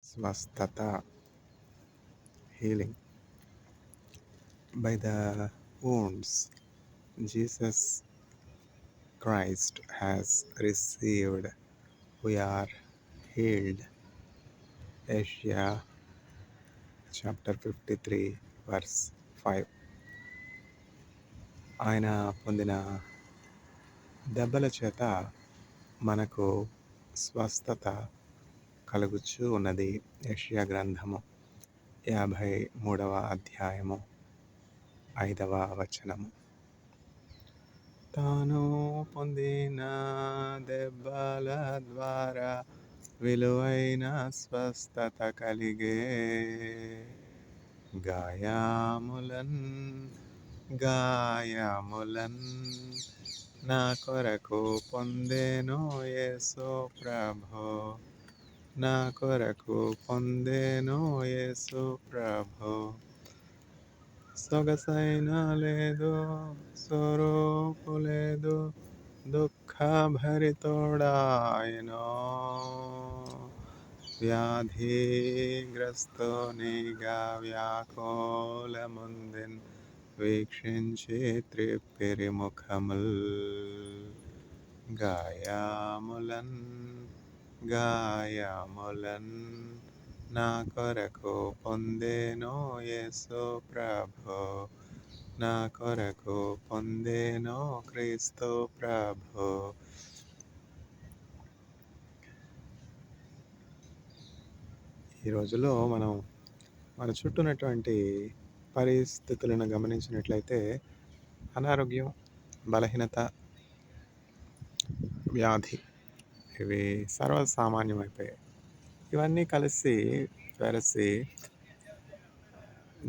స్వస్థత, healing. By the wounds Jesus Christ has received, we are healed. Isaiah chapter 53 verse 5. ఆయన పొందిన దెబ్బల చేత మనకు స్వస్థత కలుగుచూ ఉన్నది. యెషయా గ్రంథము 53వ అధ్యాయము 5వ వచనము. తాను పొందిన దెబ్బల ద్వారా విలువైన స్వస్థత కలిగే. గాయములన్ నా కొరకు పొందెను యేసు ప్రభు, నా కొరకు పొందెను యేసు ప్రభు. సొగసైన లేదు, స్వరూపు లేదు, దుఃఖభరితోడాయనో. వ్యాధిగ్రస్తునిగా వ్యాకులముందెన్ వీక్షించి త్రిప్పిరి ముఖముల్. గాయములన్ నా కొరకు పొందెను యేసు ప్రభు, నా కొరకు పొందెను క్రీస్తు ప్రభు. ఈ రోజుల్లో మనం మన చుట్టూ ఉన్నటువంటి పరిస్థితులను గమనించినట్లయితే అనారోగ్యం, బలహీనత, వ్యాధి ఇవి సర్వసామాన్యమైపోయాయి. ఇవన్నీ కలిసి వెరసి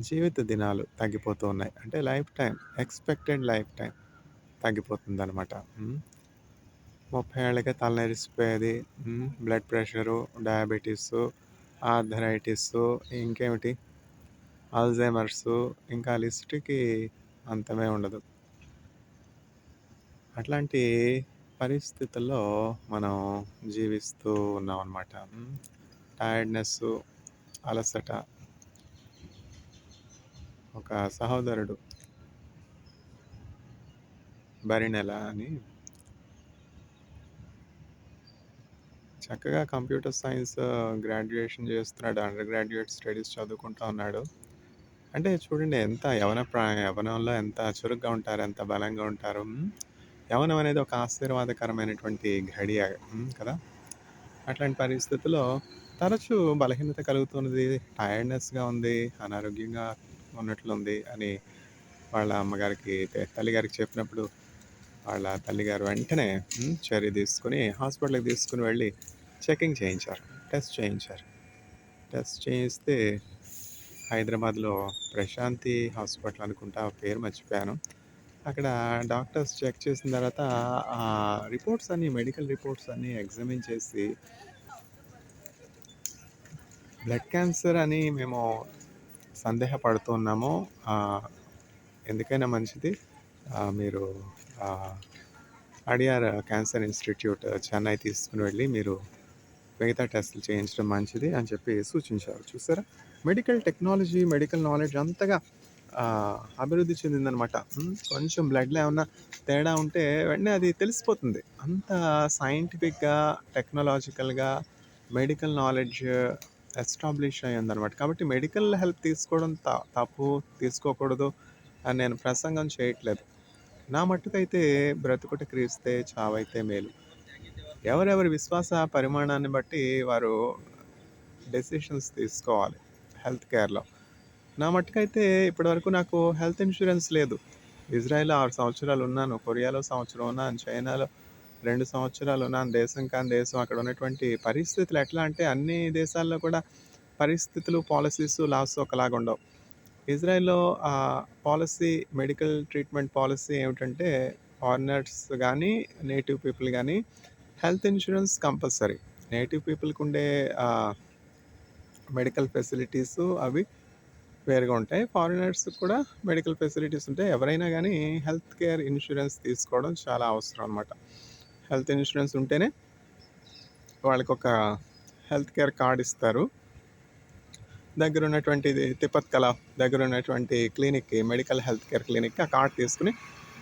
జీవిత దినాలు తగ్గిపోతూ ఉన్నాయి. అంటే ఎక్స్పెక్టెడ్ లైఫ్ టైం తగ్గిపోతుందన్నమాట. 30 ఏళ్ళకే తలనరిసిపోయేది, బ్లడ్ ప్రెషరు, డయాబెటీసు, ఆర్థరైటిసు, ఇంకేమిటి అల్జైమర్సు, ఇంకా లిస్టుకి అంతమే ఉండదు. అట్లాంటి పరిస్థితుల్లో మనం జీవిస్తూ ఉన్నాం అన్నమాట. టైర్డ్నెస్సు, అలసట. ఒక సహోదరుడు బరినెల అని చక్కగా కంప్యూటర్ సైన్స్ గ్రాడ్యుయేషన్ చేస్తున్నాడు, అండర్ గ్రాడ్యుయేట్ స్టడీస్ చదువుకుంటూ ఉన్నాడు. అంటే చూడండి ఎంత యవనంలో ఎంత చురుగ్గా ఉంటారు, ఎంత బలంగా ఉంటారు. యవనం అనేది ఒక ఆశీర్వాదకరమైనటువంటి ఘడియ కదా. అట్లాంటి పరిస్థితుల్లో తరచూ బలహీనత కలుగుతున్నది, టైర్డ్నెస్గా ఉంది, అనారోగ్యంగా ఉన్నట్లుంది అని వాళ్ళ అమ్మగారికి తల్లిగారికి చెప్పినప్పుడు వాళ్ళ తల్లిగారు వెంటనే చర్య తీసుకుని హాస్పిటల్కి తీసుకుని వెళ్ళి చెకింగ్ చేయించారు, టెస్ట్ చేయిస్తే హైదరాబాద్లో ప్రశాంతి హాస్పిటల్ అనుకుంటా, పేరు మర్చిపోయాను. అక్కడ డాక్టర్స్ చెక్ చేసిన తర్వాత ఆ రిపోర్ట్స్ అన్నీ, మెడికల్ రిపోర్ట్స్ అన్నీ ఎగ్జామిన్ చేసి బ్లడ్ క్యాన్సర్ అని మేము సందేహపడుతున్నాము, ఎందుకైనా మంచిది మీరు అడియార్ క్యాన్సర్ ఇన్స్టిట్యూట్ చెన్నై తీసుకుని వెళ్ళి మీరు మిగతా టెస్టులు చేయించడం మంచిది అని చెప్పి సూచించారు. చూసారా, మెడికల్ టెక్నాలజీ, మెడికల్ నాలెడ్జ్ అంతగా అభివృద్ధి చెందిందనమాట. కొంచెం బ్లడ్లో ఏమన్నా తేడా ఉంటే వెంటనే అది తెలిసిపోతుంది. అంత సైంటిఫిక్గా, టెక్నాలజికల్గా మెడికల్ నాలెడ్జ్ ఎస్టాబ్లిష్ అయ్యిందనమాట. కాబట్టి మెడికల్ హెల్ప్ తీసుకోవడం తప్పు, తీసుకోకూడదు అని నేను ప్రసంగం చేయట్లేదు. నా మట్టుకైతే బ్రతుకుట క్రీస్తే, చావైతే మేలు. ఎవరెవరి విశ్వాస పరిమాణాన్ని బట్టి వారు డెసిషన్స్ తీసుకోవాలి హెల్త్ కేర్లో. నా మట్టుకైతే ఇప్పటివరకు నాకు హెల్త్ ఇన్సూరెన్స్ లేదు. ఇజ్రాయెల్లో 6 సంవత్సరాలు ఉన్నాను, కొరియాలో సంవత్సరం ఉన్నాను, చైనాలో 2 సంవత్సరాలు ఉన్నాను. దేశం కాని దేశం, అక్కడ ఉన్నటువంటి పరిస్థితులు ఎట్లా అంటే అన్ని దేశాల్లో కూడా పరిస్థితులు, పాలసీస్, లాస్ ఒకలాగా ఉండవు. ఇజ్రాయెల్లో పాలసీ, మెడికల్ ట్రీట్మెంట్ పాలసీ ఏమిటంటే ఫారినర్స్ కానీ నేటివ్ పీపుల్ కానీ హెల్త్ ఇన్సూరెన్స్ కంపల్సరీ. నేటివ్ పీపుల్కి ఉండే మెడికల్ ఫెసిలిటీస్ అవి వేరుగా ఉంటాయి, ఫారినర్స్ కూడా మెడికల్ ఫెసిలిటీస్ ఉంటాయి. ఎవరైనా కానీ హెల్త్ కేర్ ఇన్సూరెన్స్ తీసుకోవడం చాలా అవసరం అనమాట. హెల్త్ ఇన్సూరెన్స్ ఉంటేనే వాళ్ళకి ఒక హెల్త్ కేర్ కార్డ్ ఇస్తారు. దగ్గరున్నటువంటిది తిరుపతికల దగ్గరున్నటువంటి క్లినిక్‌కి, మెడికల్ హెల్త్ కేర్ క్లినిక్‌కి ఆ కార్డ్ తీసుకొని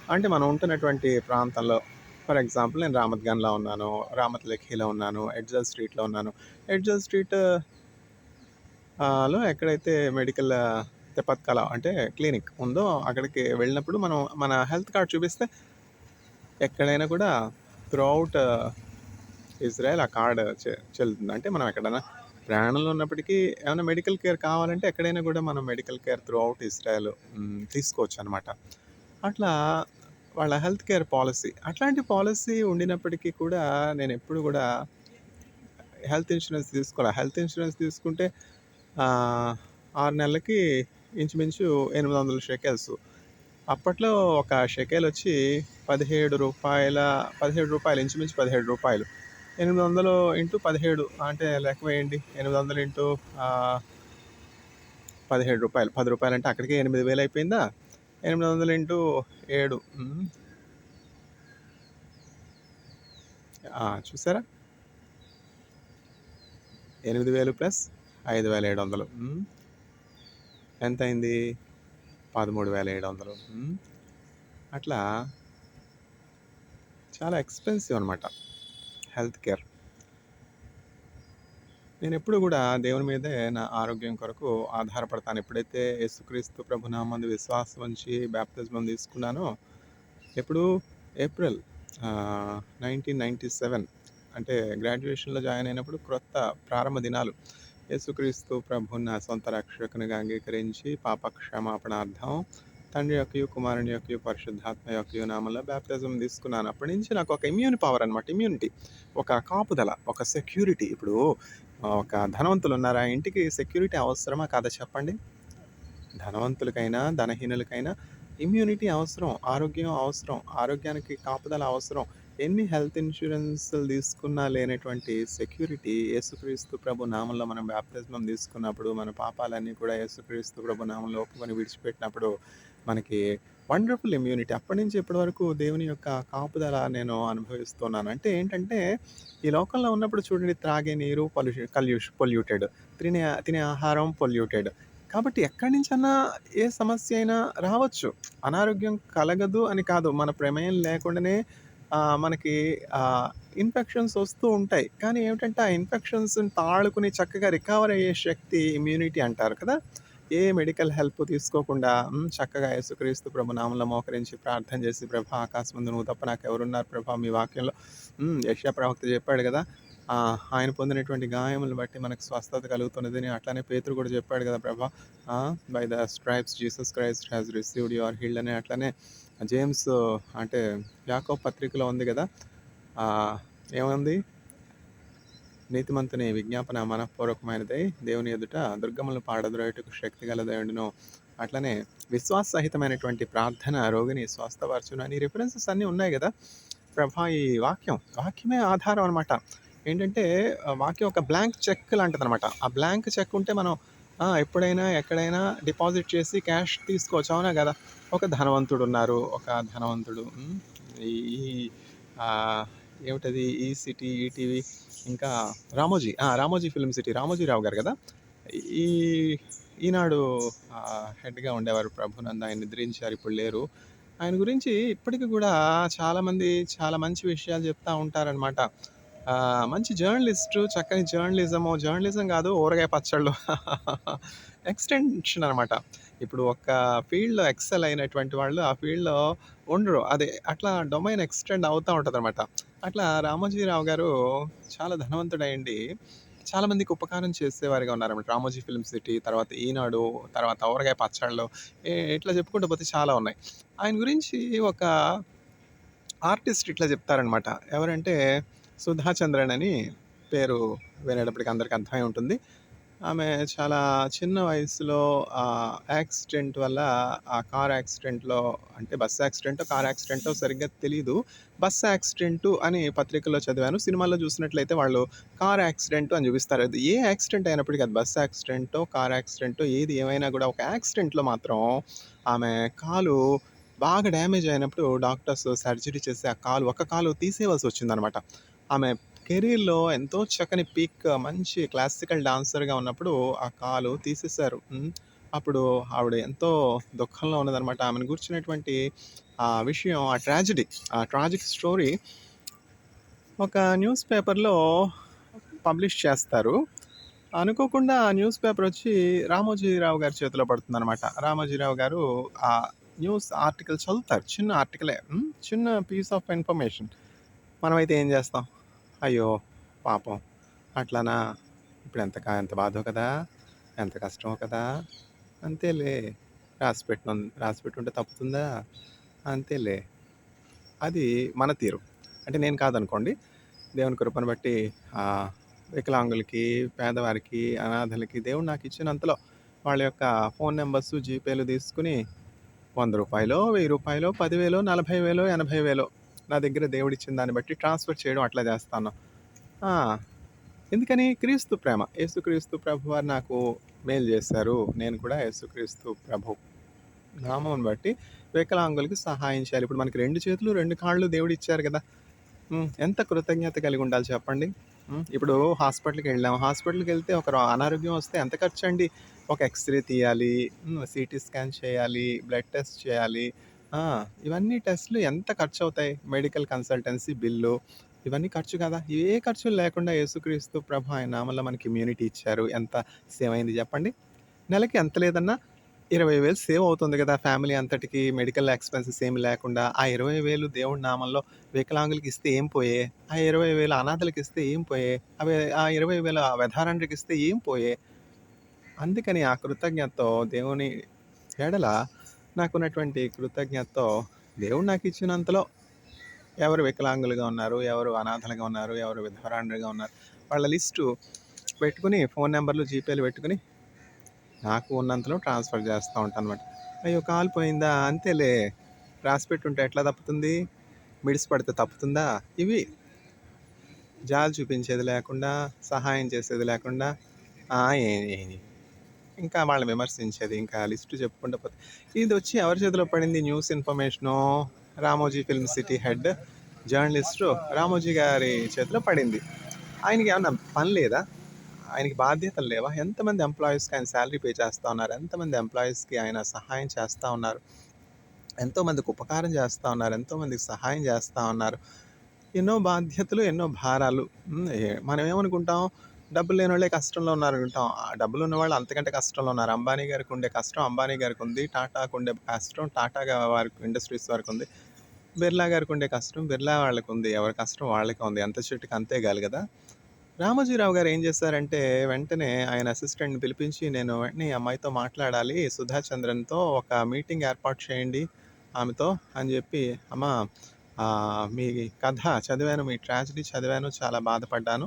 అంటే మనం ఉంటున్నటువంటి ప్రాంతంలో ఫర్ ఎగ్జాంపుల్ నేను రామత్ గన్‌లో ఉన్నాను, రామత్ లెఖీలో ఉన్నాను, ఎడ్జల్ స్ట్రీట్‌లో ఉన్నాను. ఎడ్జల్ స్ట్రీట్ లో ఎక్కడైతే మెడికల్ తిరుపతికల అంటే క్లినిక్ ఉందో అక్కడికి వెళ్ళినప్పుడు మనం మన హెల్త్ కార్డ్ చూపిస్తే ఎక్కడైనా కూడా త్రూఅవుట్ ఇజ్రాయెల్ ఆ కార్డ్ చెల్లుతుంది. అంటే మనం ఎక్కడైనా ప్రయాణంలో ఉన్నప్పటికీ ఏమైనా మెడికల్ కేర్ కావాలంటే ఎక్కడైనా కూడా మనం మెడికల్ కేర్ త్రూఅవుట్ ఇజ్రాయెల్ తీసుకోవచ్చు అనమాట. అట్లా వాళ్ళ హెల్త్ కేర్ పాలసీ అట్లాంటి పాలసీ ఉండినప్పటికీ కూడా నేను ఎప్పుడు కూడా హెల్త్ ఇన్సూరెన్స్ తీసుకోవాలి. హెల్త్ ఇన్సూరెన్స్ తీసుకుంటే 6 నెలలకి ఇంచుమించు 800 షెకెల్స్. అప్పట్లో ఒక షెకెల్ వచ్చి రూ. 17 ఇంచుమించు రూ. 17. 800 ఇంటూ 17 అంటే లెక్క వేయండి. 800 ఇంటూ 17 రూపాయలు. రూ. 10 అంటే అక్కడికే 8,000 అయిపోయిందా? 800 ఇంటూ 7 చూసారా? 8,000 ప్లస్ 5,700 ఎంతయింది? 13,700. అట్లా చాలా ఎక్స్‌పెన్సివ్ అనమాట హెల్త్ కేర్. నేనెప్పుడు గూడా దేవుని మీదే నా ఆరోగ్యం కొరకు ఆధారపడతాను. ఎప్పుడైతే యేసుక్రీస్తు ప్రభునామందు విశ్వాసం ఉంచి బాప్తిస్మం తీసుకున్నానో, ఎప్పుడు ఏప్రిల్ 1997 అంటే గ్రాడ్యుయేషన్‌లో జాయిన్ అయినప్పుడు క్రొత్త ప్రారంభ దినాలు. యేసుక్రీస్తు ప్రభువుని నా సొంత రక్షకునిగా అంగీకరించి పాప క్షమాపణార్థం తండ్రి యొక్కయు, కుమారుని యొక్కయు, పరిశుద్ధాత్మ యొక్కయు నామంలో బాప్తిజం తీసుకున్నాను. అప్పటి నుంచి నాకు ఒక ఇమ్యూన్ పవర్ అనమాట. ఇమ్యూనిటీ, ఒక కాపుదల, ఒక సెక్యూరిటీ. ఇప్పుడు ఒక ధనవంతులున్నారు. ఆ ఇంటికి సెక్యూరిటీ అవసరమా కాదా చెప్పండి? ధనవంతులకైనా, ధనహీనులకైనా ఇమ్యూనిటీ అవసరం. ఆరోగ్యం అవసరం. ఆరోగ్యానికి కాపుదల అవసరం. ఎన్ని హెల్త్ ఇన్సూరెన్స్‌లు తీసుకున్నా లేనటువంటి సెక్యూరిటీ యేసుక్రీస్తు ప్రభు నామంలో మనం బాప్తిస్మం తీసుకున్నప్పుడు, మన పాపాలన్నీ కూడా యేసుక్రీస్తు ప్రభు నామంలో ఒప్పుకొని విడిచిపెట్టినప్పుడు మనకి వండర్‌ఫుల్ ఇమ్యూనిటీ. అప్పటి నుంచి ఇప్పటి వరకు దేవుని యొక్క కాపుదల నేను అనుభవిస్తున్నాను. అంటే ఏంటంటే, ఈ లోకంలో ఉన్నప్పుడు చూడండి త్రాగే నీరు పొల్యూటెడ్. తినే ఆహారం పొల్యూటెడ్. కాబట్టి ఎక్కడి నుంచన్నా ఏ సమస్య అయినా రావచ్చు. అనారోగ్యం కలగదు అని కాదు. మన ప్రమేయం లేకుండానే మనకి ఇన్ఫెక్షన్స్ వస్తూ ఉంటాయి. కానీ ఏమిటంటే ఆ ఇన్ఫెక్షన్స్‌ని తాళుకుని చక్కగా రికవర్ అయ్యే శక్తి ఇమ్యూనిటీ అంటారు కదా! ఏ మెడికల్ హెల్ప్ తీసుకోకుండా చక్కగా యేసుక్రీస్తు ప్రభు నామంలో మోకరించి ప్రార్థన చేసి, ప్రభా ఆకాశమందు నువ్వు తప్ప నాకెవరున్నారు ప్రభా మీ వాక్యంలో యెషయా ప్రవక్త చెప్పాడు కదా! ఆయన పొందినటువంటి గాయములను బట్టి మనకు స్వస్థత కలుగుతున్నదని. అట్లానే పేతురు కూడా చెప్పాడు కదా! ప్రభా by the stripes Jesus Christ has received you are healed అని. అట్లనే జేమ్స్ అంటే యాకోబు పత్రికలో ఉంది కదా! ఏముంది? నీతిమంతుని విజ్ఞాపన మనఃపూర్వకమైనదై దేవుని ఎదుట దుర్గములను పాడద్రోయుటకు శక్తి గలదయుండును. అట్లనే విశ్వాస సహితమైనటువంటి ప్రార్థన రోగిని స్వస్థపరచును అని రిఫరెన్సెస్ అన్నీ ఉన్నాయి కదా! ప్రభా ఈ వాక్యమే ఆధారం అనమాట. ఏంటంటే వాక్యం ఒక బ్లాంక్ చెక్ లాంటిదనమాట. ఆ బ్లాంక్ చెక్ ఉంటే మనం ఎప్పుడైనా ఎక్కడైనా డిపాజిట్ చేసి క్యాష్ తీసుకోవచ్చు. అవునా కదా! ఒక ధనవంతుడు ఈ ఏమిటది ఈసిటీ, ఈటీవీ ఇంకా రామోజీ ఫిల్మ్ సిటీ రామోజీరావు గారు కదా! ఈ ఈనాడు హెడ్‌గా ఉండేవారు. ప్రభునందు ఆయన నిద్రించారు. ఇప్పుడు లేరు. ఆయన గురించి ఇప్పటికి కూడా చాలామంది చాలా మంచి విషయాలు చెప్తా ఉంటారనమాట. మంచి జర్నలిస్టు, చక్కని జర్నలిజం కాదు ఊరగాయ పచ్చళ్ళు ఎక్స్‌టెన్షన్ అనమాట. ఇప్పుడు ఒక ఫీల్డ్‌లో ఎక్సెల్ అయినటువంటి వాళ్ళు ఆ ఫీల్డ్‌లో ఉండరు. అట్లా డొమైన్ ఎక్స్‌టెండ్ అవుతా ఉంటదనమాట. అట్లా రామోజీరావు గారు చాలా ధనవంతుడయ్యుండి చాలా మందికి ఉపకారం చేసేవారిగా ఉన్నారన్నమాట. 'రామోజీ ఫిల్మ్ సిటీ', తర్వాత 'ఈనాడు', తర్వాత 'ఊరగాయ పచ్చళ్ళు' ఇట్లా చెప్పుకుంటూ పోతే చాలా ఉన్నాయి. ఆయన గురించి ఒక ఆర్టిస్ట్ ఇట్లా చెప్తారనమాట. ఎవరంటే 'సుధా చంద్రన్' అని పేరు వినేటప్పటికి అందరికి అర్థమై ఉంటుంది. ఆమె చాలా చిన్న వయసులో యాక్సిడెంట్ వల్ల ఆ కార్ యాక్సిడెంట్‌లో అంటే బస్ యాక్సిడెంటో, కార్ యాక్సిడెంటో సరిగ్గా తెలీదు. బస్ యాక్సిడెంటు అని పత్రికల్లో చదివాను. సినిమాల్లో చూసినట్లయితే వాళ్ళు కార్ యాక్సిడెంటు అని చూపిస్తారు. అది ఏ యాక్సిడెంట్ అయినప్పటికీ అది బస్ యాక్సిడెంటో, కార్ యాక్సిడెంటో ఏది ఏమైనా కూడా ఒక యాక్సిడెంట్‌లో మాత్రం ఆమె కాలు బాగా డ్యామేజ్ అయినప్పుడు డాక్టర్స్ సర్జరీ చేసి ఆ ఒక కాలు తీసేయవలసి వచ్చిందనమాట. ఆమె కెరీర్‌లో ఎంతో చక్కని పీక్ మంచి క్లాసికల్ డాన్సర్‌గా ఉన్నప్పుడు ఆ కాలు తీసేశారు. అప్పుడు ఆవిడ ఎంతో దుఃఖంలో ఉన్నదనమాట. ఆమెను గూర్చినటువంటి ఆ విషయం, ఆ ట్రాజిక్ స్టోరీ ఒక న్యూస్ పేపర్‌లో పబ్లిష్ చేస్తారు. అనుకోకుండా ఆ న్యూస్ పేపరొచ్చి రామోజీరావు గారి చేతిలో పడుతుందనమాట. రామోజీరావు గారు ఆ న్యూస్ ఆర్టికల్ చదువుతారు. చిన్న ఆర్టికలే. చిన్న పీస్ ఆఫ్ ఇన్ఫర్మేషన్. మనమైతే ఏం చేస్తాం? అయ్యో! పాపం అట్లానా? ఎంత బాధో కదా! ఎంత కష్టమో కదా! అంతేలే. రాసిపెట్టుంటే తప్పుతుందా? అంతేలే. అది మన తీరు. అంటే నేను కాదనుకోండి. దేవుని కృపను బట్టి ఆహ్, వికలాంగులకి, పేదవారికి, అనాథలకి దేవుడు నాకిచ్చినంతలో వాళ్ళ యొక్క ఫోను నంబర్సు, జీపేలు తీసుకొని రూ. 100, రూ. 1000, 10,000, 40,000, 80,000 నా దగ్గర దేవుడిచ్చిన దాన్ని బట్టి ట్రాన్స్‌ఫర్ చేయడం అట్లా చేస్తాను. ఆ! ఎందుకని? క్రీస్తు ప్రేమ. యేసుక్రీస్తు ప్రభువారు నాకు మేలు చేశారు. నేను కూడా యేసుక్రీస్తు ప్రభు నామమును బట్టి వికలాంగులకి సహాయం చేయాలి. ఇప్పుడు మనకి 2 చేతులు, 2 కాళ్ళు దేవుడిచ్చారు గదా! ఎంత కృతజ్ఞత కలిగుండాలి చెప్పండి. ఇప్పుడు హాస్పిటల్‌కెళ్తే ఒక అనారోగ్యం వస్తే ఎంత ఖర్చండి? ఒక ఎక్స్‌రే తీయాలి, సీటీ స్కాన్ చేయాలి, బ్లడ్ టెస్ట్ చేయాలి. ఆ! ఇవన్నీ టెస్ట్‌లు ఎంత ఖర్చవుతాయి? మెడికల్ కన్సల్టెన్సీ బిల్లు ఇవన్నీ ఖర్చు కదా! ఏ ఖర్చులు లేకుండా యేసుక్రీస్తు ప్రభు ఆయన నామంలో మనకి ఇమ్యూనిటీ ఇచ్చారు. ఎంత సేవ్ అయింది చెప్పండి? నెలకి ఎంత లేదన్నా 20,000 సేవ్ అవుతుంది గదా! ఫ్యామిలీ అంతటికి మెడికల్ ఎక్స్‌పెన్సెస్ ఏమి లేకుండా. ఆ 20,000 దేవుడి నామంలో వికలాంగులకిస్తే ఏం పోయే? ఆ 20,000 అనాథలకిస్తే ఏం పోయే? ఆ 20,000 వెధారండ్రికిస్తే ఏం పోయే? అందుకని ఆ కృతజ్ఞతతో దేవుని ఎడల నాకున్నటువంటి కృతజ్ఞతతో దేవుడు నాకిచ్చినంతలో ఎవరు వికలాంగులుగా ఉన్నారు, ఎవరు అనాథలుగా ఉన్నారు, ఎవరు విధవరాండ్రులుగా ఉన్నారు, వాళ్ళ లిస్టు పెట్టుకొని ఫోను నంబర్‌లు, జీపేలు పెట్టుకొని నాకు ఉన్నంతలో ట్రాన్స్‌ఫర్ చేస్తా ఉంటానన్నమాట. అయ్యో! కాలు పోయిందా? అంతేలే. రాసిపెట్టుంటే ఎట్లా తప్పుతుంది? మిడిసి పడితే తప్పుతుందా? ఇవి జాలి చూపించేది లేకుండా, సహాయం చేసేది లేకుండా ఆ! ఏ ఏ ఇంకా వాళ్ళని విమర్శించేది. ఇంకా లిస్టు చెప్పుకుంటూ పోతే ఇదొచ్చి ఎవరి చేతిలో పడింది news information? Ramoji film city head journalist Ramoji గారి చేతిలో పడింది. ఆయనకేమన్నా పని లేదా? ఆయనకి బాధ్యతలు లేవా? ఎంతమంది ఎంప్లాయీస్‌కి ఆయన సాలరీ పే చేస్తా ఉన్నారు. ఎంతమంది ఎంప్లాయీస్‌కి ఆయన సహాయం చేస్తా ఉన్నారు. ఎంతోమందికి ఉపకారం చేస్తా ఉన్నారు. ఎంతోమందికి సహాయం చేస్తా ఉన్నారు. ఎన్నో బాధ్యతలు, ఎన్నో భారాలు. మనం ఏమనుకుంటాం, డబ్బులు లేనోళ్ళే కష్టంలో ఉన్నారనుకుంటాం. ఆ డబ్బులున్నవాళ్ళు అంతకంటే కష్టంలో ఉన్నారు. అంబానీ గారికుండే కష్టం అంబానీ గారికుంది. టాటాకుండే కష్టం వారికి ఇండస్ట్రీస్ వారికుంది. బిర్లా గారికుండే కష్టం బిర్లా వాళ్ళకుంది. ఎవరి కష్టం వాళ్ళకే ఉంది. ఎంత చెట్టుకి అంతే గాలి గదా! రామోజీరావు గారు ఏం చేశారంటే, వెంటనే ఆయన అసిస్టెంట్‌ని పిలిపించి, "నేను వెంటనే ఈ అమ్మాయితో మాట్లాడాలి. సుధా చంద్రన్‌తో ఒక మీటింగ్ ఏర్పాటు చేయండి ఆమెతో" అని జెప్పి, "అమ్మా మీ కథ చదివాను. మీ ట్రాజెడీ చదివాను. చాలా బాధపడ్డాను.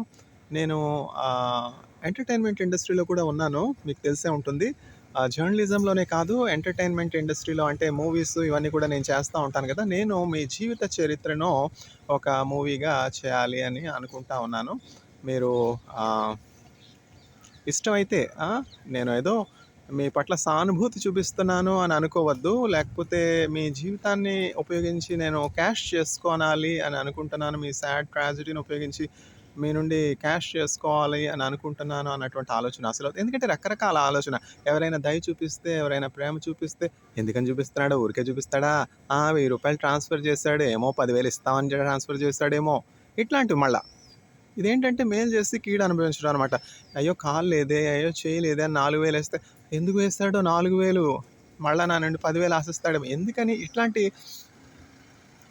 నేను ఆహ్, ఎంటర్‌టైన్‌మెంట్ ఇండస్ట్రీలో కూడా ఉన్నాను. మీకు తెలిసే ఉంటుంది. జర్నలిజంలోనే కాదు, ఎంటర్‌టైన్‌మెంట్ ఇండస్ట్రీలో అంటే మూవీస్ ఇవన్నీ కూడా నేను చేస్తా ఉంటాను గదా! నేను మీ జీవిత చరిత్రను ఒక మూవీగా చేయాలి అని అనుకుంటా ఉన్నాను. మీరు ఆహ్, ఇష్టమైతే నేను ఏదో మీ పట్ల సానుభూతి చూపిస్తున్నాను అని అనుకోవద్దు. లేకపోతే మీ జీవితాన్ని ఉపయోగించి నేను క్యాష్ చేసుకోనాలి అని అనుకుంటున్నాను. మీ సాడ్ ట్రాజెడీని ఉపయోగించి మీ నుండి క్యాష్ చేసుకోవాలి అని అనుకుంటున్నాను అన్నటువంటి ఆలోచన అసలు ఎందుకంటే రకరకాల ఆలోచన. ఎవరైనా దయ చూపిస్తే, ఎవరైనా ప్రేమ చూపిస్తే ఎందుకని చూపిస్తున్నాడు? ఊరికే చూపిస్తాడా? రూ. 1000 ట్రాన్స్‌ఫర్ చేశాడు. ఏమో 10,000 ఇస్తామని ట్రాన్స్‌ఫర్ చేశాడేమో! ఇట్లాంటివి మళ్ళా. ఇదేంటంటే మేలు చేసి కీడు అనుభవించడం అనమాట. అయ్యో! కాలు లేదే, అయ్యో! చెయ్యి లేదే అని 4,000 ఏస్తే ఎందుకు వేస్తాడో 4,000 మళ్ళా నా నుండి 10,000 ఆశిస్తాడేమో. ఎందుకని ఇట్లాంటి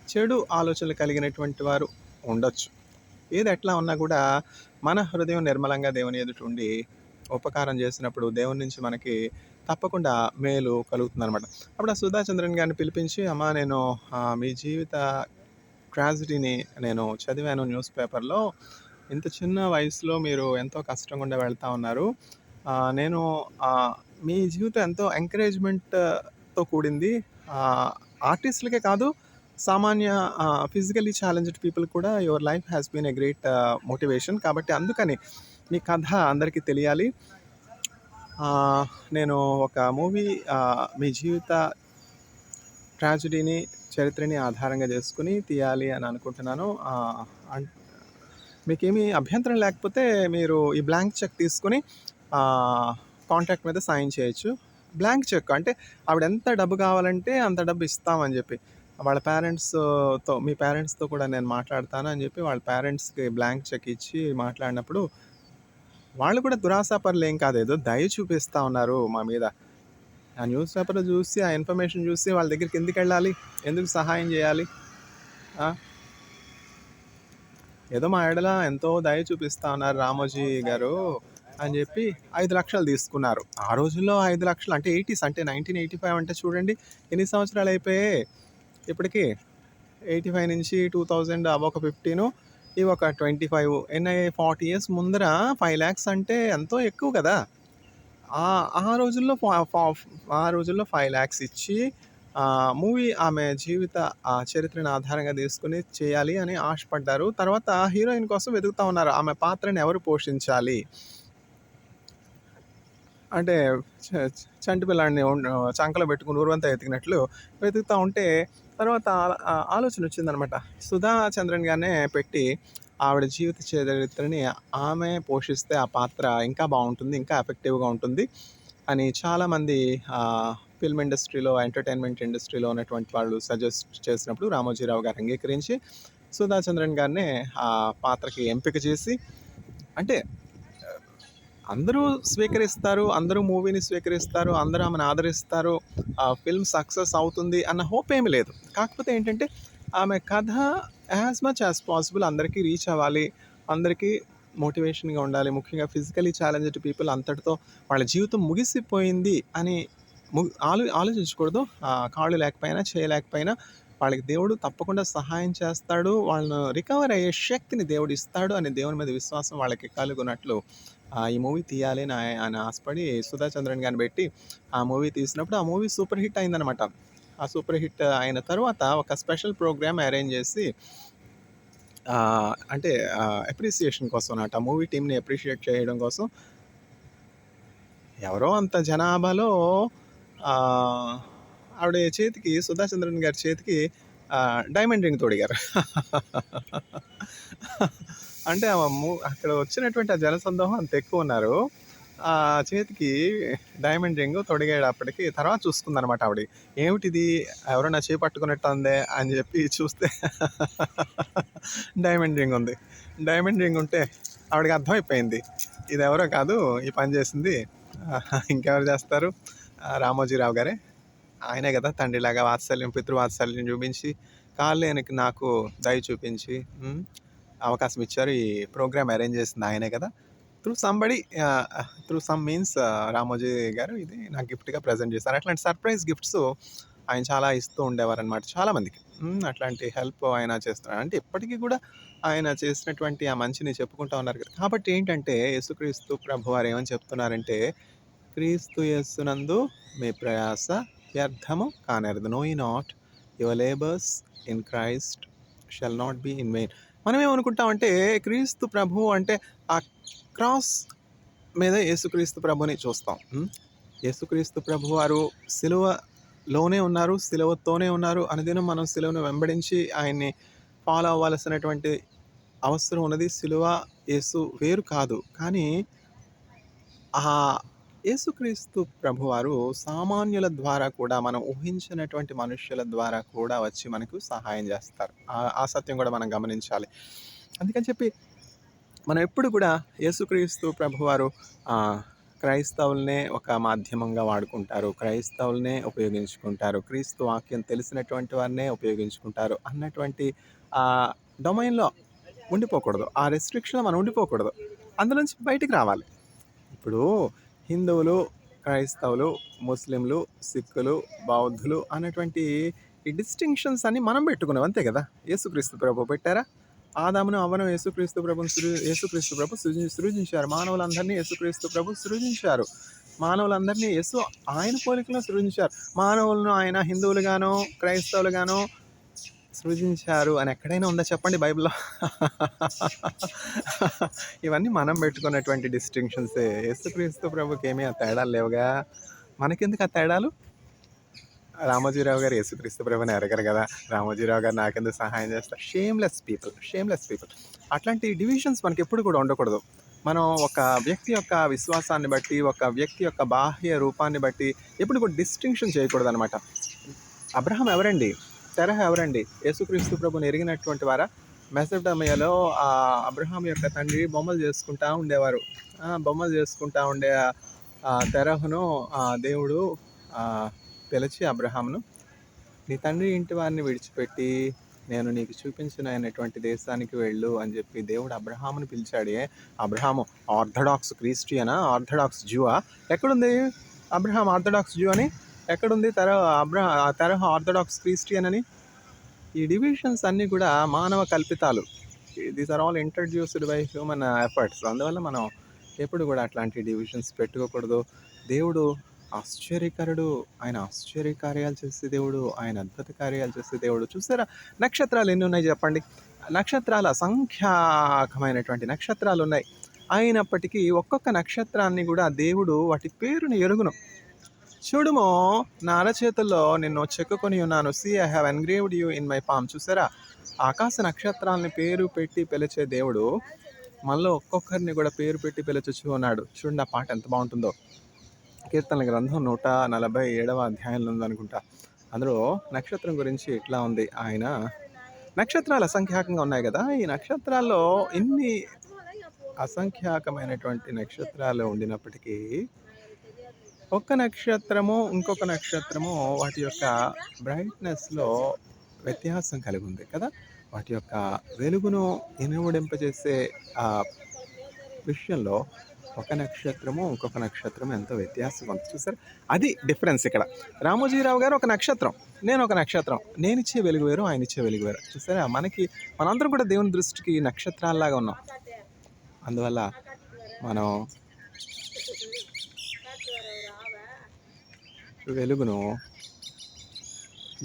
చెడు ఆలోచనలు కలిగినటువంటి వారు ఉండొచ్చు. ఏది ఎట్లా ఉన్నా కూడా మన హృదయం నిర్మలంగా దేవుని ఎదుట ఉండి ఉపకారం చేసినప్పుడు దేవుని నుంచి మనకి తప్పకుండా మేలు కలుగుతుందనమాట. అప్పుడు ఆ సుధా చంద్రన్ గారిని పిలిపించి, "అమ్మా నేను మీ జీవిత ట్రాజెడీని నేను చదివాను న్యూస్ పేపర్‌లో. ఇంత చిన్న వయసులో మీరు ఎంతో కష్టం గుండా వెళ్తా ఉన్నారు. నేను ఆహ్, మీ జీవితం ఎంతో ఎంకరేజ్‌మెంట్‌తో కూడింది. ఆహ్, ఆర్టిస్ట్‌లకే కాదు, సామాన్య ఫిజికల్లీ ఛాలెంజ్డ్ పీపుల్ కూడా your life has been a great motivation. కాబట్టి అందుకని మీ కథ అందరికీ తెలియాలి. ఆహ్, నేను ఒక మూవీ మీ జీవిత ట్రాజెడీని, చరిత్రని ఆధారంగా చేసుకొని తీయాలి అని అనుకుంటున్నాను. అన్ మీకేమీ అభ్యంతరం లేకపోతే మీరు ఈ బ్లాంక్ చెక్ తీసుకొని కాంట్రాక్ట్ మీద సైన్ చేయొచ్చు. బ్లాంక్ చెక్ అంటే ఆవిడ ఎంత డబ్బు కావాలంటే అంత డబ్బు ఇస్తామని చెప్పి. వాళ్ళ పేరెంట్స్‌తో మీ పేరెంట్స్‌తో కూడా నేను మాట్లాడతాను అని చెప్పి వాళ్ళ పేరెంట్స్‌కి బ్లాంక్ చెక్ ఇచ్చి మాట్లాడినప్పుడు వాళ్ళు కూడా దురాశాపరులేం కాదు. ఏదో దయ చూపిస్తా ఉన్నారు మా మీద. ఆ న్యూస్ పేపర్‌లో చూసి, ఆ ఇన్ఫర్మేషన్ చూసి వాళ్ళ దగ్గరికి ఎందుకెళ్ళాలి? ఎందుకు సహాయం చేయాలి? ఆ! ఏదో మా ఎడల ఎంతో దయ చూపిస్తా ఉన్నారు రామోజీ గారు అని చెప్పి 5,00,000 తీసుకున్నారు. ఆ రోజుల్లో 5,00,000 అంటే 80స్ అంటే 1985 అంటే చూడండి ఎన్ని సంవత్సరాలు అయిపోయాయి ఇప్పటికి. 85 నుంచి 2000 అవి ఒక 15 ఇవి ఒక 25 ఎన్నయ్యాయి 40 ఇయర్స్ ముందర 5,00,000 అంటే ఎంతో ఎక్కువ కదా! ఆ రోజుల్లో ఆ రోజుల్లో 5,00,000 ఇచ్చి మూవీ ఆమె జీవిత చరిత్రను ఆధారంగా తీసుకొని చేయాలి అని ఆశపడ్డారు. తర్వాత హీరోయిన్ కోసం వెతుకుతా ఉన్నారు. ఆమె పాత్రని ఎవరు పోషించాలి? అంటే చ చంటి పిల్లాడిని చంకలో పెట్టుకొని ఊరంతా ఎతికినట్లు వెతుకుతా ఉంటే తర్వాత ఆలోచన వచ్చిందనమాట. సుధా చంద్రన్ గారినే పెట్టి ఆవిడ జీవిత చరిత్రని ఆమె పోషిస్తే ఆ పాత్ర ఇంకా బావుంటుంది. ఇంకా ఎఫెక్టివ్‌గా ఉంటుంది అని చాలామంది ఫిల్మ్ ఇండస్ట్రీలో, ఎంటర్‌టైన్‌మెంట్ ఇండస్ట్రీలో ఉన్నటువంటి వాళ్ళు సజెస్ట్ చేసినప్పుడు రామోజీరావు గారు అంగీకరించి సుధా చంద్రన్ గారినే ఆ పాత్రకి ఎంపిక చేసి అంటే అందరూ స్వీకరిస్తారు. అందరూ మూవీని స్వీకరిస్తారు. అందరూ ఆమెను ఆదరిస్తారు. ఆ ఫిల్మ్ సక్సెస్ అవుతుంది అన్న హోప్ ఏమీ లేదు. కాకపోతే ఏంటంటే ఆమె కథ యాస్ మచ్ యాస్ పాసిబుల్ అందరికీ రీచ్ అవ్వాలి. అందరికీ మోటివేషన్‌గా ఉండాలి. ముఖ్యంగా ఫిజికల్లీ ఛాలెంజ్డ్ పీపుల్ అంతటితో వాళ్ళ జీవితం ముగిసిపోయింది అని ఆలోచించకూడదు. కాళ్ళు లేకపోయినా, చేయలేకపోయినా వాళ్ళకి దేవుడు తప్పకుండా సహాయం చేస్తాడు. వాళ్ళను రికవర్ అయ్యే శక్తిని దేవుడు ఇస్తాడు అనే దేవుని మీద విశ్వాసం వాళ్ళకి కలుగునట్లు ఈ మూవీ తీయాలి అని ఆశపడి సుధా చంద్రన్ గారిని పెట్టి ఆ మూవీ తీసినప్పుడు ఆ మూవీ సూపర్ హిట్ అయిందనమాట. ఆ సూపర్ హిట్ అయిన తర్వాత ఒక స్పెషల్ ప్రోగ్రామ్ అరేంజ్ చేసి అంటే అప్రిసియేషన్ కోసం అన్నమాట. ఆ మూవీ టీమ్‌ని అప్రిషియేట్ చేయడం కోసం ఎవరో అంత జనాభాలో ఆహ్, ఆవిడ చేతికి సుధా చంద్రన్ గారి చేతికి డైమండ్ రింగ్ తొడిగారు. అంటే అక్కడ వచ్చినటువంటి ఆ జనసందోహం అంత ఎక్కువున్నారు. చేతికి డైమండ్ రింగ్ తొడిగేటప్పటికి తర్వాత చూసుకుందనమాట ఆవిడ. ఏమిటిది ఎవరైనా చేపట్టుకున్నట్టుందే అని చెప్పి చూస్తే డైమండ్ రింగ్ ఉంది. డైమండ్ రింగ్ ఉంటే ఆవిడకి అర్థమైపోయింది. ఇదెవరో కాదు ఈ పని చేసింది ఇంకెవరు చేస్తారు? రామోజీరావు గారే. ఆయనే కదా తండ్రిలాగా వాత్సల్యం, పితృవాత్సల్యం చూపించి కాలేనికి నాకు దయ చూపించి అవకాశం ఇచ్చారు. ఈ ప్రోగ్రామ్ అరేంజ్ చేసింది ఆయనే కదా! త్రూ సమ్ మీన్స్ రామోజీ గారు ఇది నాకు గిఫ్ట్‌గా ప్రెజెంట్ చేశారు. అట్లాంటి సర్ప్రైజ్ గిఫ్ట్స్ ఆయన చాలా ఇస్తూ ఉండేవారనమాట చాలామందికి. అట్లాంటి హెల్ప్ ఆయన చేస్తున్నారు. అంటే ఇప్పటికీ కూడా ఆయన చేసినటువంటి ఆ మంచిని చెప్పుకుంటా ఉన్నారు కదా! కాబట్టి ఏంటంటే యేసుక్రీస్తు ప్రభువారు ఏమని చెప్తున్నారంటే, క్రీస్తు యేసునందు మీ ప్రయాస వ్యర్థము కానెరదు. నో యె not your labours in Christ shall not be in vein. మనం ఏమనుకుంటామంటే క్రీస్తు ప్రభువు అంటే ఆ క్రాస్ మీద యేసుక్రీస్తు ప్రభుని చూస్తాం. యేసుక్రీస్తు ప్రభువారు సిలువలోనే ఉన్నారు, సిలువతోనే ఉన్నారు. అనుదినం మనం సిలువను వెంబడించి ఆయన్ని ఫాలో అవ్వాల్సినటువంటి అవసరం ఉన్నది. సిలువ, యేసు వేరు కాదు. కానీ యేసుక్రీస్తు ప్రభువారు సామాన్యుల ద్వారా కూడా మనం ఊహించినటువంటి మనుష్యుల ద్వారా కూడా వచ్చి మనకు సహాయం చేస్తారు. ఆ సత్యం కూడా మనం గమనించాలి. అందుకని చెప్పి మనం ఎప్పుడు కూడా యేసుక్రీస్తు ప్రభువారు క్రైస్తవులనే ఒక మాధ్యమంగా వాడుకుంటారు. క్రైస్తవులనే ఉపయోగించుకుంటారు. క్రీస్తు వాక్యం తెలిసినటువంటి వారినే ఉపయోగించుకుంటారు అన్నటువంటి డొమైన్‌లో ఉండిపోకూడదు. ఆ రెస్ట్రిక్షన్‌లో మనం ఉండిపోకూడదు. అందులోంచి బయటికి రావాలి. ఇప్పుడు హిందువులు, క్రైస్తవులు, ముస్లింలు, సిక్కులు, బౌద్ధులు అన్నటువంటి ఈ డిస్టింక్షన్స్ అన్నీ మనం పెట్టుకున్నాం అంతే కదా! యేసుక్రీస్తు ప్రభు పెట్టారా? ఆదామును, అవ్వను యేసుక్రీస్తు ప్రభు సృజించారు. మానవులందరినీ యేసుక్రీస్తు ప్రభు సృజించారు. మానవులందరినీ యేసు ఆయన పోలికలో సృజించారు. మానవులను ఆయన హిందువులుగానో, క్రైస్తవులుగానో సృజించారు అని ఎక్కడైనా ఉందా చెప్పండి బైబిల్‌లో? ఇవన్నీ మనం పెట్టుకున్నటువంటి డిస్టింక్షన్సే. యేసుక్రీస్తు ప్రభుకేమీ ఆ తేడాలు లేవుగా. మనకెందుకు ఆ తేడాలు? రామోజీరావు గారు యేసుక్రీస్తు ప్రభుని ఎరగరు కదా! రామోజీరావు గారు నాకెందుకు సహాయం చేస్తారు? Shameless people. అట్లాంటి డివిజన్స్ మనకెప్పుడు కూడా ఉండకూడదు. మనం ఒక వ్యక్తి యొక్క విశ్వాసాన్ని బట్టి, ఒక వ్యక్తి యొక్క బాహ్య రూపాన్ని బట్టి ఎప్పుడు కూడా డిస్టింక్షన్ చేయకూడదనమాట. అబ్రహాం ఎవరండి? తెరహ ఎవరండి? యేసుక్రీస్తు ప్రభువుని ఎరిగినటువంటి వారా? మెసొపొటామియాలో అబ్రహాం యొక్క తండ్రి బొమ్మలు చేసుకుంటా ఉండేవారు. బొమ్మలు చేసుకుంటా ఉండే తెరహును దేవుడు పిలిచి అబ్రహామును, నీ తండ్రి ఇంటి వారిని విడిచిపెట్టి నేను నీకు చూపించినటువంటి దేశానికి వెళ్ళు అని చెప్పి దేవుడు అబ్రహామును పిలిచాడే. అబ్రహాము ఆర్థడాక్స్ క్రిస్టియనా, ఆర్థడాక్స్ జ్యూవా? ఎక్కడుంది అబ్రహాం ఆర్థడాక్స్ జ్యూ అని? ఎక్కడుంది తెరహ ఆర్థడాక్స్ క్రిస్టియన్ అని? ఈ డివిజన్స్ అన్నీ కూడా మానవ కల్పితాలు. These are all introduced by human efforts. అందువల్ల మనం ఎప్పుడు కూడా అట్లాంటి డివిజన్స్ పెట్టుకోకూడదు. దేవుడు ఆశ్చర్యకరుడు. ఆయన ఆశ్చర్య కార్యాలు చేసే దేవుడు, ఆయన అద్భుత కార్యాలు చేసే దేవుడు. చూసారా, నక్షత్రాలు ఎన్ని ఉన్నాయి చెప్పండి? నక్షత్రాల అసంఖ్యాకమైనటువంటి నక్షత్రాలు ఉన్నాయి. అయినప్పటికీ ఒక్కొక్క నక్షత్రాన్ని కూడా దేవుడు వాటి పేరుని ఎరుగును. చూడుమో, నా అరచేతుల్లో నిన్ను చెక్కుకొని ఉన్నాను. See, I have engraved you in my palm. చూసారా, ఆకాశ నక్షత్రాలని పేరు పెట్టి పిలిచే దేవుడు మనలో ఒక్కొక్కరిని కూడా పేరు పెట్టి పిలుచుచూ ఉన్నాడు. చూడండి ఆ పాట ఎంత బాగుంటుందో. కీర్తనల గ్రంథం 147వ అధ్యాయంలో ఉందనుకుంటా. అందులో నక్షత్రం గురించి ఇట్లా ఉంది. ఆయన నక్షత్రాలు అసంఖ్యాకంగా ఉన్నాయి కదా. ఈ నక్షత్రాల్లో ఇన్ని అసంఖ్యాకమైనటువంటి నక్షత్రాలు ఉండినప్పటికీ ఒక్క నక్షత్రము ఇంకొక నక్షత్రము వాటి యొక్క బ్రైట్నెస్లో వ్యత్యాసం కలిగి ఉంది కదా. వాటి యొక్క వెలుగును ఇనుమడింపజేసే విషయంలో ఒక నక్షత్రము ఇంకొక నక్షత్రం ఎంతో వ్యత్యాసం ఉంది. చూసారు, అది డిఫరెన్స్ ఇక్కడ. రామోజీరావు గారు ఒక నక్షత్రం, నేను ఒక నక్షత్రం. నేను ఇచ్చే వెలుగు వేరు, ఆయన ఇచ్చే వెలుగు వేరు. చూసారా, మనందరం కూడా దేవుని దృష్టికి నక్షత్రాల్లాగా ఉన్నాం. అందువల్ల మనం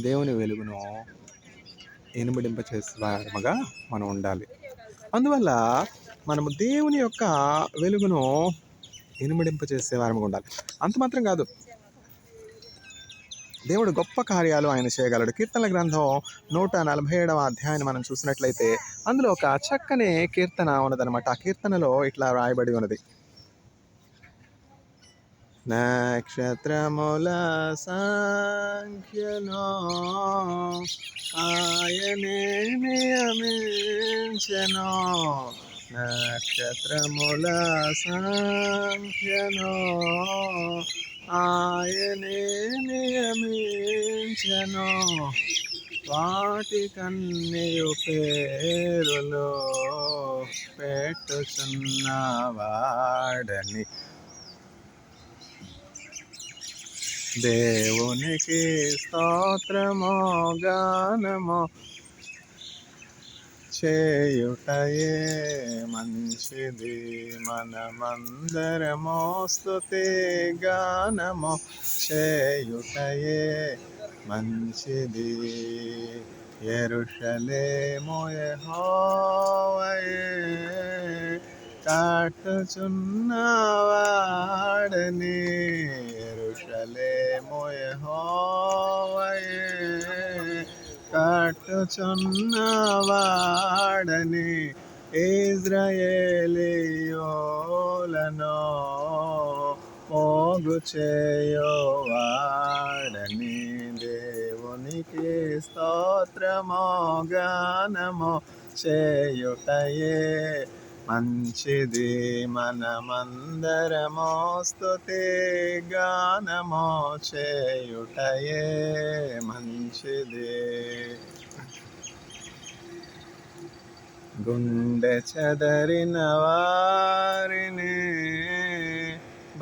దేవుని వెలుగును ఇనుమడింపచేసేవారముగా మనం ఉండాలి. అందువల్ల మనము దేవుని యొక్క వెలుగును ఇనుమడింపచేసేవారముగా ఉండాలి. అంత మాత్రం కాదు, దేవుడు గొప్ప కార్యాలు ఆయన చేయగలడు. కీర్తనల గ్రంథం 147వ అధ్యాయాన్ని మనం చూసినట్లయితే అందులో ఒక చక్కని కీర్తన ఉన్నదనమాట. ఆ కీర్తనలో ఇట్లా రాయబడి ఉన్నది. నక్షత్రముల సంఖ్యను ఆయనే నియమించెను. నక్షత్రముల సంఖ్యను ఆయనే నియమించెను. వాటికన్నీయు పేరులు పెట్టుచున్నవాడని దేవునికి స్తోత్రము గానము చేయుటయే మంచిది. మనమందరము స్తుతి గానము చేయుటయే మంచిది. యెరూషలేము యెహోవాయే కట్టుచున్నవాడని. యెరూషలేము యెహోవాయే కట్టుచున్నవాడని. ఇశ్రాయేలీయులను పోగు చేయువాడని. దేవునికి స్తోత్రము గానము చేయుటయే మంచిది. మనమందరము స్తుతి గానము చేయుటయే మంచిది. గుండె చెదరిన వారిని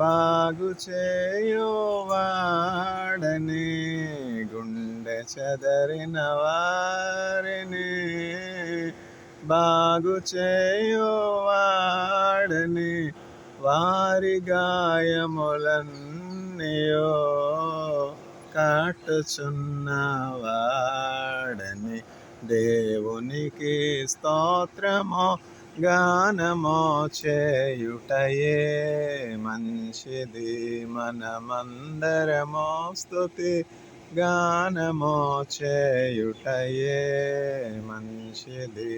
బాగు చేయువాడని. గుండె చెదరిన వారిని బాగు చేయువాడని. వారి గాయములన్నీయో కట్టుచున్నవాడని. దేవునికి స్తోత్రము గానము చేయుటయే మంచిది. మనమందరము స్తుతి గానము చేయుటయే మంచిది.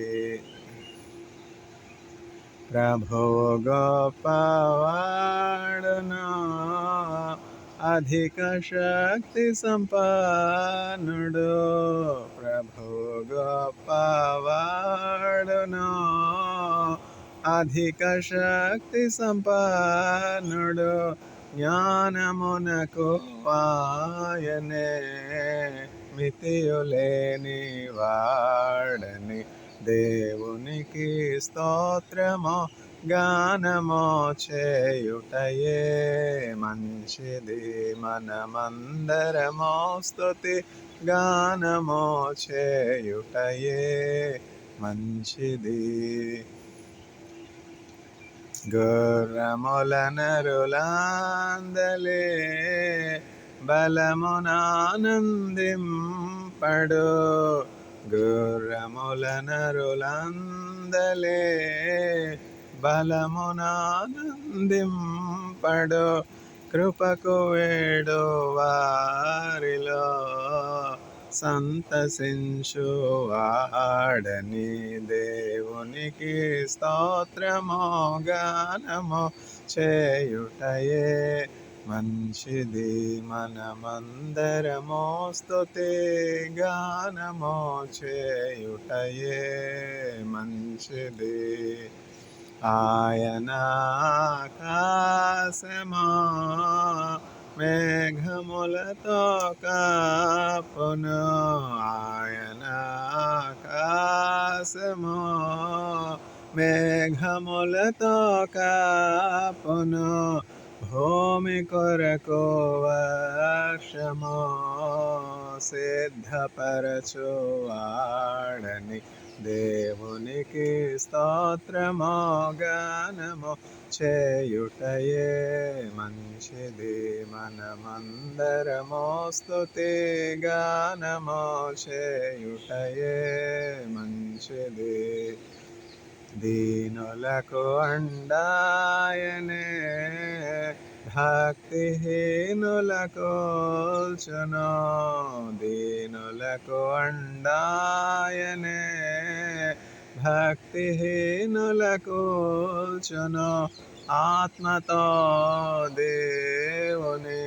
ప్రభువు గొప్పవాడును, అధిక శక్తి సంపన్నుడు. ప్రభువు గొప్పవాడును, అధిక శక్తి సంపన్నుడు. జ్ఞానమునకు ఆయనే మితియులేని వాడని. దేవునికి స్తోత్రము గానము చేయుటయే మంచిది. మనమందరము స్తుతి గానము చేయుటయే మంచిది. గుర్రముల నరులాందలే బలమునానందింపడు. గుర్రముల నరులందలే బలమునానందింపడు. కృపకు వేడు వారిలో సంతసించు వాడని. దేవునికి స్తోత్రము గానము చేయుటయే మంచిది. మనమందరము స్తుతి గానము చేయుటయే మంచిది. ఆయన ఆకాశమా మేఘములతో కప్పును. ఆయన ఆకాశము మేఘములతో కప్పును. భూమి కొరకు వర్షము సిద్ధపరచువాడని. దేవునికి స్తోత్రము గానము చేయుటయే మంచిది. మనమందరము స్తుతి గానము చేయుటయే మంచిది. దీనులకు అండాయనే భక్తిహీనులకు కూల్చును. దీనులకు అండాయనే భక్తిహీనులకు కూల్చును. ఆత్మతో దేవుని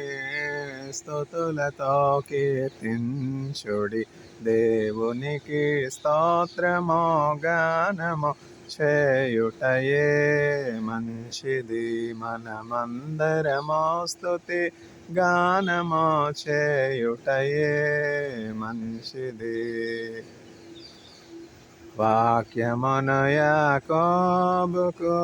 స్తుతులతో కీర్తించుడి. దేవునికి స్తోత్రము గానము చేయుటయే మంచిది. మనమందరము స్తుతి గానము చేయుటయే మంచిది. వాక్యమును యాకోబుకు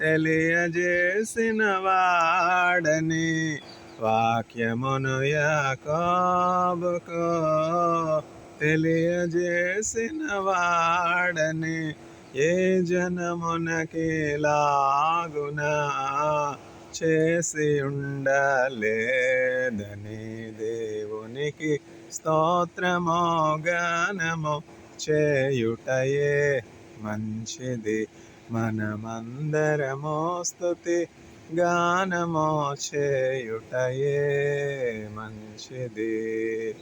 తెలియజేసిన వాడని. వాక్యమును యాకోబుకు తెలియజేసిన వాడని. ఏ జనమునకిలాగునా చేసి ఉండలేదని. దేవునికి స్తోత్రము గానము చేయుటయే మంచిది. మనమందరము స్తుతి గానము చేయుటయే మంచిది.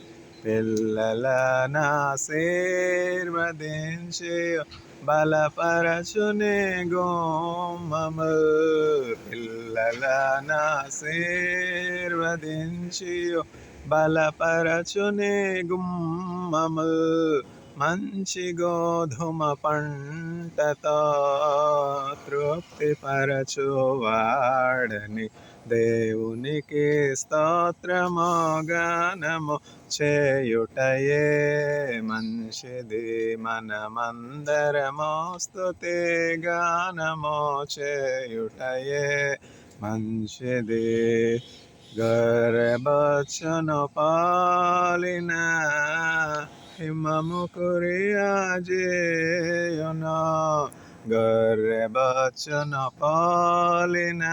పిల్లలను ఆశీర్వదించి బలపరచునే గుమ్మము. పిల్లలను ఆశీర్వదించి బలపరచునే గుమ్మము. మంచి గోధుమ పంటతో తృప్తిపరచువాడని. దేవునికి స్తోత్రము గానము చేయుటయే మంచిది. మనమందరము స్తుతి గానము చేయుటయే మంచిది. గొర్రెబొచ్చును పాలిన హిమము కురియజేయును. గొర్రెబొచ్చును పాలిన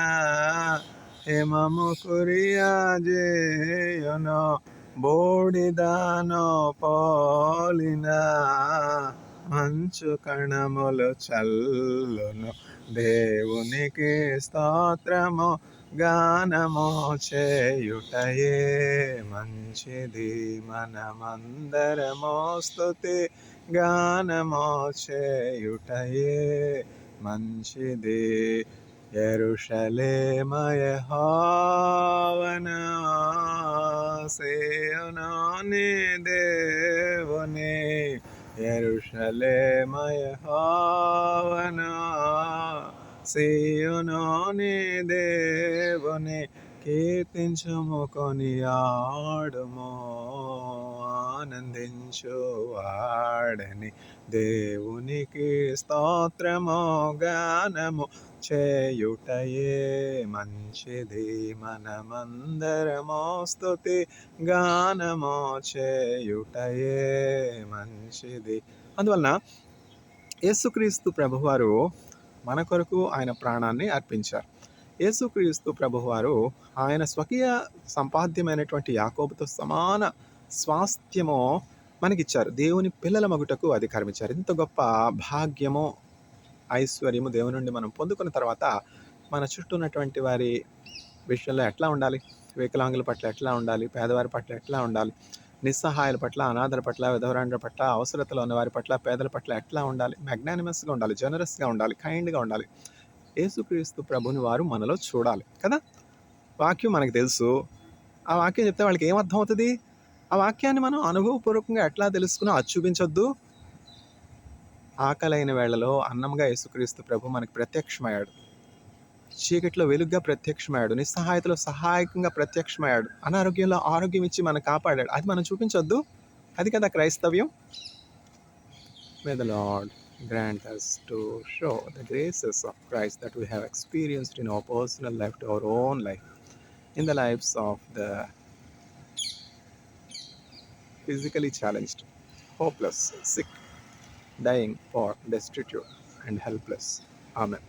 హిమము కురియజేయును. బూడిదను పోలిన మంచు కణములు చల్లును. దేవునికి స్తోత్రము గానము చేయుటయే మంచిది. మనమందరము స్తుతి గానము చేయుటయే మంచిది. యెరూషలేమ యెహోవాను సీయోనుని దేవుని, యెరూషలేమ యెహోవాను సీయోనుని దేవుని, కీర్తించుము కొనియాడుము ఆనందించు వాడని, దేవునికి స్తోత్రము గానము చేయుటయే మంచిది. మనమందరము స్తుతి గానము చేయుటయే మంచిది. అందువలన యేసుక్రీస్తు ప్రభువారు మన కొరకు ఆయన ప్రాణాన్ని అర్పించారు. యేసుక్రీస్తు ప్రభువారు ఆయన స్వకీయ సంపాద్యమైనటువంటి యాకోబుతో సమాన స్వాస్థ్యము మనకిచ్చారు. దేవుని పిల్లల మగుటకు అధికారం ఇచ్చారు. ఇంత గొప్ప భాగ్యము, ఐశ్వర్యము దేవుని నుండి మనం పొందుకున్న తర్వాత మన చుట్టూ ఉన్నటువంటి వారి విషయంలో ఎట్లా ఉండాలి? వికలాంగుల పట్ల ఎట్లా ఉండాలి? పేదవారి పట్ల ఎట్లా ఉండాలి? నిస్సహాయాల పట్ల, అనాథల పట్ల, విధవరాండ్ర పట్ల, అవసరతలో ఉన్న వారి పట్ల, పేదల పట్ల ఎట్లా ఉండాలి? మ్యాగ్నానిమస్గా ఉండాలి, జనరస్గా ఉండాలి, కైండ్గా ఉండాలి. యేసుక్రీస్తు ప్రభుని వారు మనలో చూడాలి కదా. వాక్యం మనకు తెలుసు. ఆ వాక్యం చెప్తే వాళ్ళకి ఏమర్థం అవుతుంది? ఆ వాక్యాన్ని మనం అనుభవపూర్వకంగా ఎట్లా తెలుసుకున్నా అది చూపించొద్దు. ఆకలైన వేళలో అన్నంగా యేసుక్రీస్తు ప్రభు మనకు ప్రత్యక్షమయ్యాడు. చీకట్లో వెలుగ్గా ప్రత్యక్షమయ్యాడు. నిస్సహాయతలో సహాయకంగా ప్రత్యక్షమయ్యాడు. అనారోగ్యంలో ఆరోగ్యం ఇచ్చి మనం కాపాడాడు. అది మనం చూపించొద్దు. అది కదా క్రైస్తవ్యం. May the Lord grant us to show the graces of Christ that we have experienced in our personal life to our own life, in the lives of the physically challenged, hopeless, sick, dying, poor, destitute, and helpless. Amen.